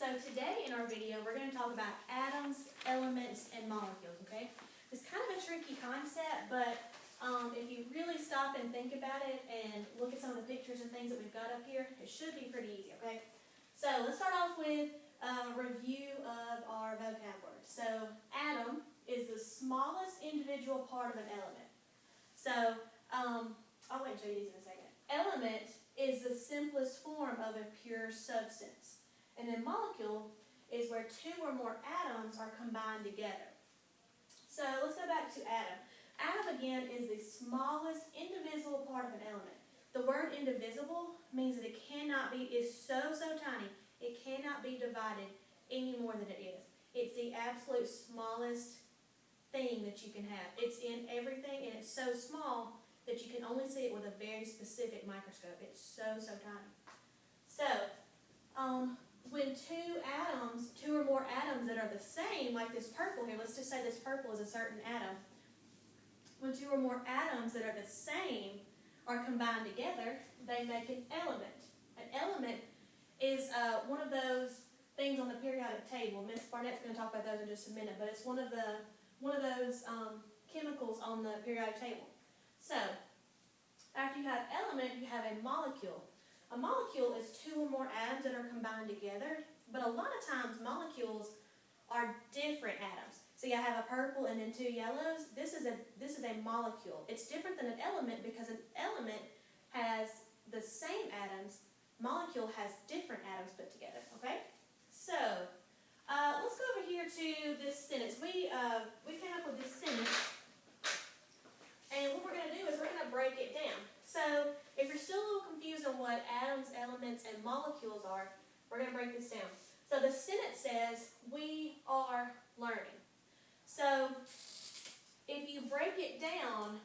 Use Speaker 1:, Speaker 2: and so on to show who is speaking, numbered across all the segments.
Speaker 1: So today in our video, we're going to talk about atoms, elements, and molecules, okay? It's kind of a tricky concept, but if you really stop and think about it and look at some of the pictures and things that we've got up here, it should be pretty easy, okay? So let's start off with a review of our vocab words. So atom is the smallest individual part of an element. So I'll wait and show you these in a second. Element is the simplest form of a pure substance. And then molecule is where two or more atoms are combined together. So let's go back to atom. Atom, again, is the smallest indivisible part of an element. The word indivisible means that it cannot be, is so tiny, it cannot be divided any more than it is. It's the absolute smallest thing that you can have. It's in everything, and it's so small that you can only see it with a very specific microscope. It's so tiny. So, when two or more atoms that are the same, like this purple here, let's just say this purple is a certain atom. When two or more atoms that are the same are combined together, they make an element. An element is one of those things on the periodic table. Ms. Barnett's going to talk about those in just a minute, but it's one of those chemicals on the periodic table. So, after you have element, you have a molecule. A molecule is two or more atoms that are combined together, but a lot of times molecules are different atoms. So you have a purple and then two yellows. This is a molecule. It's different than an element because an element has the same atoms. Molecule has different atoms put together. Okay? So let's go over here to this sentence. We came up with this sentence, and what we're going to do is we're going to break it down. So if you're still a little confused on what atoms, elements, and molecules are, we're going to break this down. So the sentence says, we are learning. So if you break it down,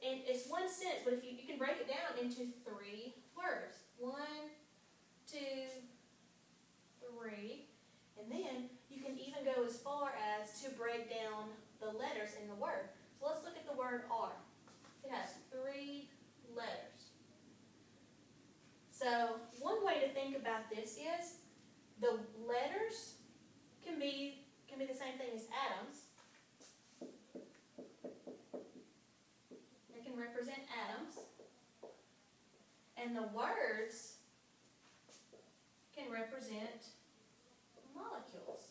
Speaker 1: and it's one sentence, but if you can break it down into three words. 1, 2, 3. And then you can even go as far as to break down the letters in the word. So let's look at the word are. It has 3 letters. So one way to think about this is the letters can be the same thing as atoms. They can represent atoms. And the words can represent molecules.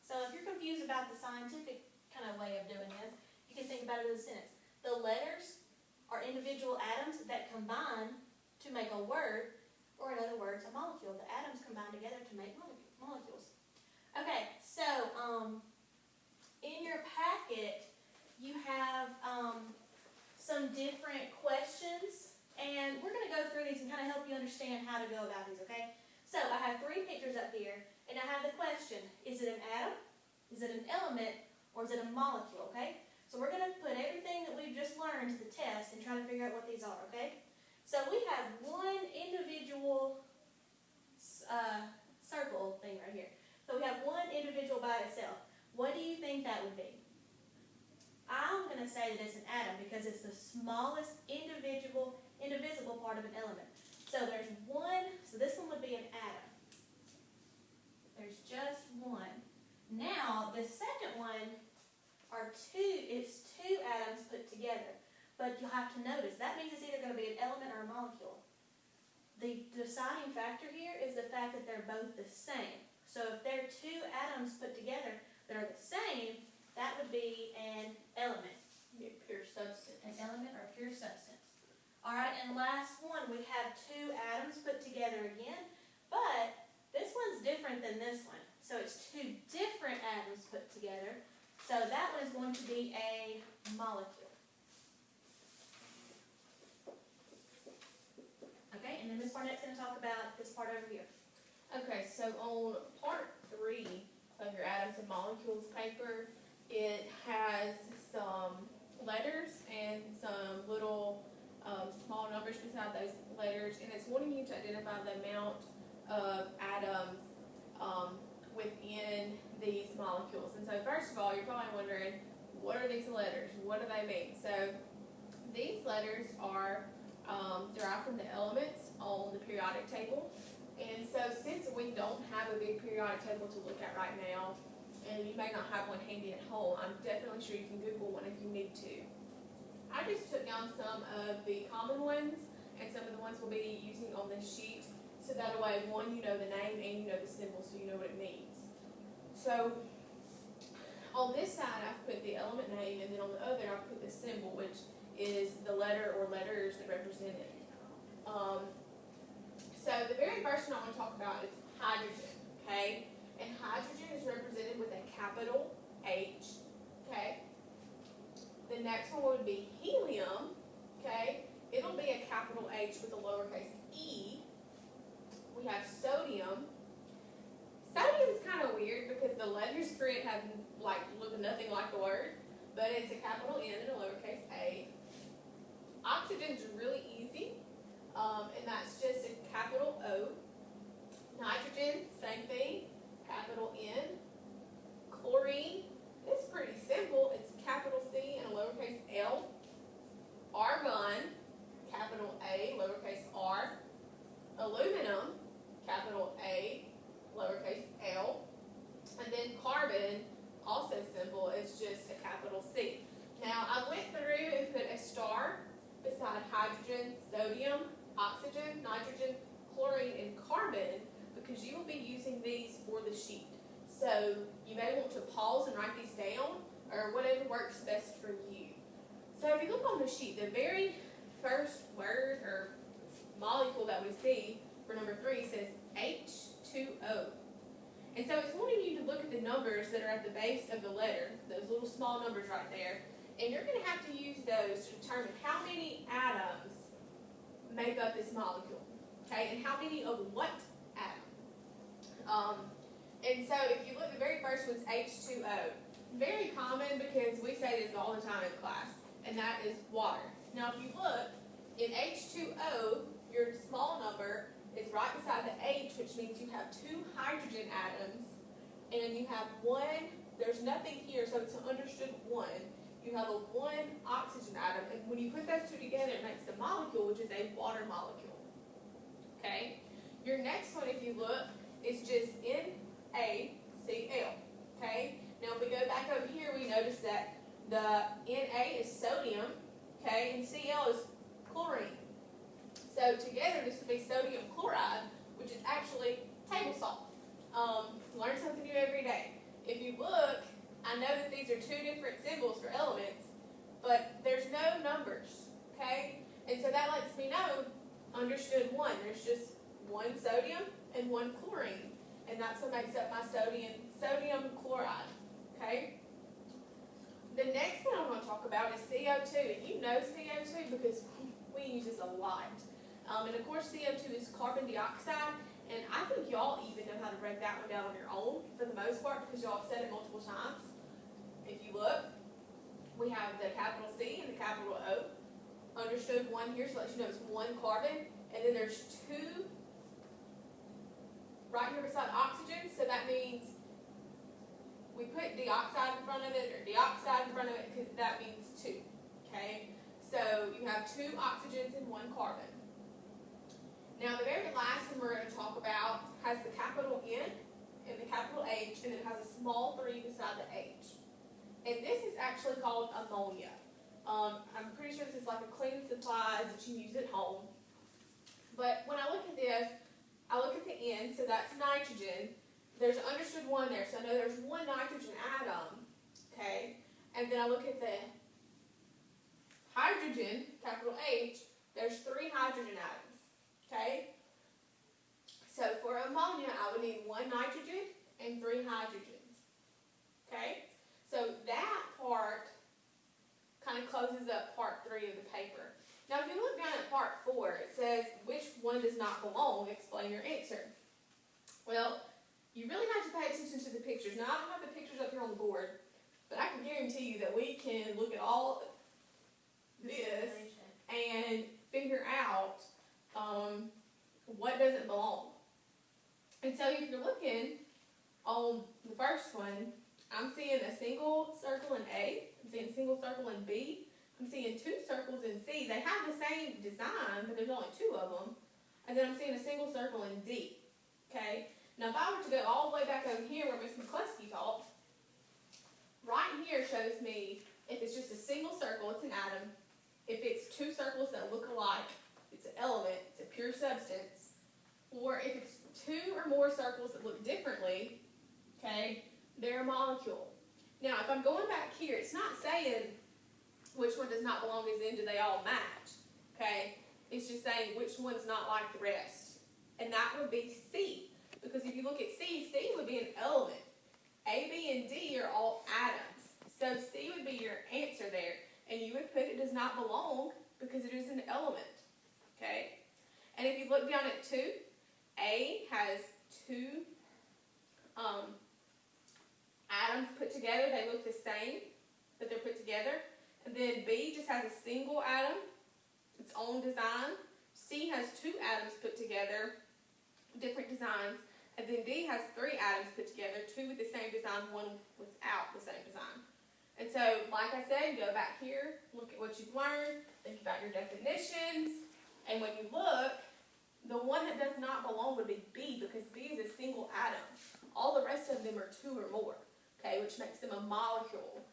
Speaker 1: So if you're confused about the scientific kind of way of doing this, you can think about it as a sentence. The letters are individual atoms that combine to make a word, or in other words, a molecule. The atoms combine together to make molecules. Okay, so in your packet, you have some different questions, and we're going to go through these and kind of help you understand how to go about these, okay? So I have 3 pictures up here, and I have the question, is it an atom, is it an element, or is it a molecule, okay? So we're going to put everything that we've just learned to the test and try to figure out what these are, okay? So we have one individual circle thing right here. So we have one individual by itself. What do you think that would be? I'm going to say that it's an atom because it's the smallest indivisible part of an element. So there's one, so this one would be an atom. There's just one. Now, the second one it's 2 atoms put together. But you'll have to notice, that means it's either going to be an element or a molecule. The deciding factor here is the fact that they're both the same. So if they're 2 atoms put together that are the same, that would be an element.
Speaker 2: Be a pure substance.
Speaker 1: An element or a pure substance. Alright, and last one, we have 2 atoms put together again, but this one's different than this one. So it's 2 different atoms put together. So that one is going to be a molecule. Okay, and then Ms. Barnett's going to talk about this part over here.
Speaker 2: Okay, so on part 3 of your atoms and molecules paper, it has some letters and some little small numbers beside those letters, and it's wanting you to identify the amount of atoms within these molecules. And so first of all, you're probably wondering, what are these letters? What do they mean? So these letters are derived from the elements on the periodic table. And so since we don't have a big periodic table to look at right now, and you may not have one handy at home, I'm definitely sure you can Google one if you need to. I just took down some of the common ones and some of the ones we'll be using on this sheet, so that way, one, you know the name and you know the symbol, so you know what it means. So on this side, I've put the element name, and then on the other, I've put the symbol, which is the letter or letters that represent it. So the very first one I want to talk about is hydrogen, okay? And hydrogen is represented with a capital H, okay? The next one would be helium, okay? It'll be a capital H with a lowercase e. We have sodium. Sodium is kind of weird because the letters for it have look nothing like the word, but it's a capital N and a lowercase a. Oxygen is really easy, and that's just a capital O. Nitrogen, same thing, capital N. Chlorine, it's pretty simple. It's capital C and a lowercase l. Argon, capital A, lowercase r. Aluminum, capital A, lowercase l. And then carbon, also simple, it's just a capital C. Now, I went through and put a star beside hydrogen, sodium, oxygen, nitrogen, chlorine, and carbon because you will be using these for the sheet. So you may want to pause and write these down or whatever works best for you. So if you look on the sheet, the very first word or molecule that we see for number 3 says H2O. And so it's wanting you to look at the numbers that are at the base of the letter, those little small numbers right there, and you're going to have to use those to determine how many atoms make up this molecule, okay, and how many of what atom. And so if you look, the very first one's H2O. Very common because we say this all the time in class, and that is water. Now if you look, in H2O, your small number is right beside the H, which means you have 2 hydrogen atoms, and you have 1, there's nothing here, so it's an understood 1. You have a 1 oxygen atom, and when you put those 2 together, it makes the molecule, which is a water molecule. Okay? Your next one, if you look, is just NaCl. Okay? Now, if we go back over here, we notice that the Na is sodium, okay, and Cl is chlorine. So together, this would be sodium chloride, which is actually table salt. Learn something new every day. If you look, I know that these are 2 different symbols for elements, but there's no numbers, okay? And so that lets me know, understood 1. There's just 1 sodium and 1 chlorine, and that's what makes up my sodium chloride, okay? The next one I'm going to talk about is CO2, and you know CO2 because we use this a lot. And of course CO2 is carbon dioxide, and I think y'all even know how to break that one down on your own for the most part because y'all have said it multiple times. If you look, we have the capital C and the capital O. Understood 1 here, so let you know it's 1 carbon, and then there's 2 right here beside oxygen, so that means we put dioxide in front of it, or dioxide in front of it, because that means 2, okay? So you have 2 oxygens and 1 carbon. Now the very last one we're going to talk about has the capital N and the capital H, and it has a small 3 beside the H. And this is actually called ammonia. I'm pretty sure this is like a cleaning supplies that you use at home. But when I look at this, I look at the N, so that's nitrogen. There's an understood 1 there, so I know there's 1 nitrogen atom, okay? And then I look at the hydrogen, capital H, there's 3 hydrogen atoms, okay? So for ammonia, I would need 1 nitrogen and 3 hydrogens, okay? So that part kind of closes up part 3 of the paper. Now if you look down at part 4, it says, which one does not belong? Explain your answer. Well, you really have to pay attention to the pictures. Now I don't have the pictures up here on the board, but I can guarantee you that we can look at all this and figure out what doesn't belong. And so if you're looking on the first one, I'm seeing a single circle in A, I'm seeing a single circle in B, I'm seeing 2 circles in C. They have the same design, but there's only 2 of them. And then I'm seeing a single circle in D. Okay? Now if I were to go all the way back over here where Miss McCluskey taught, right here shows me if it's just a single circle, it's an atom. If it's 2 circles that look alike, it's an element, it's a pure substance. Or if it's 2 or more circles that look differently, okay, they're a molecule. Now, if I'm going back here, it's not saying which one does not belong as in do they all match, okay? It's just saying which one's not like the rest. And that would be C. Because if you look at C, C would be an element. A, B, and D are all atoms. So C would be your answer there. And you would put it does not belong because it is an element, okay? And if you look down at 2, A has 2 atoms put together. They look the same, but they're put together. And then B just has a single atom, its own design. C has 2 atoms put together, different designs. And then D has 3 atoms put together, 2 with the same design, 1 without the same design. And so, like I said, go back here, look at what you've learned, think about your definitions, and when you look, the one that does not belong would be B, because B is a single atom. All the rest of them are 2 or more, okay, which makes them a molecule.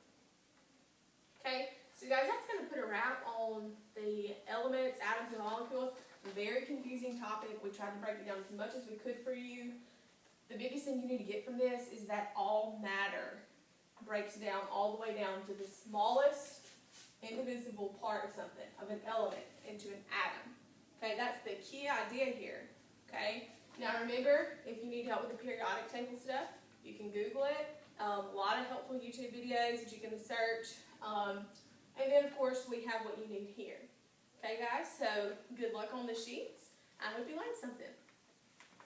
Speaker 2: Okay, so guys, that's going to put a wrap on the elements, atoms, and molecules. Very confusing topic. We tried to break it down as much as we could for you. The biggest thing you need to get from this is that all matter breaks down all the way down to the smallest indivisible part of something, of an element, into an atom. Okay, that's the key idea here. Okay, now remember, if you need help with the periodic table stuff, you can Google it. A lot of helpful YouTube videos that you can search. And then, of course, we have what you need here. Okay, guys, so good luck on the sheets. I hope you learned something.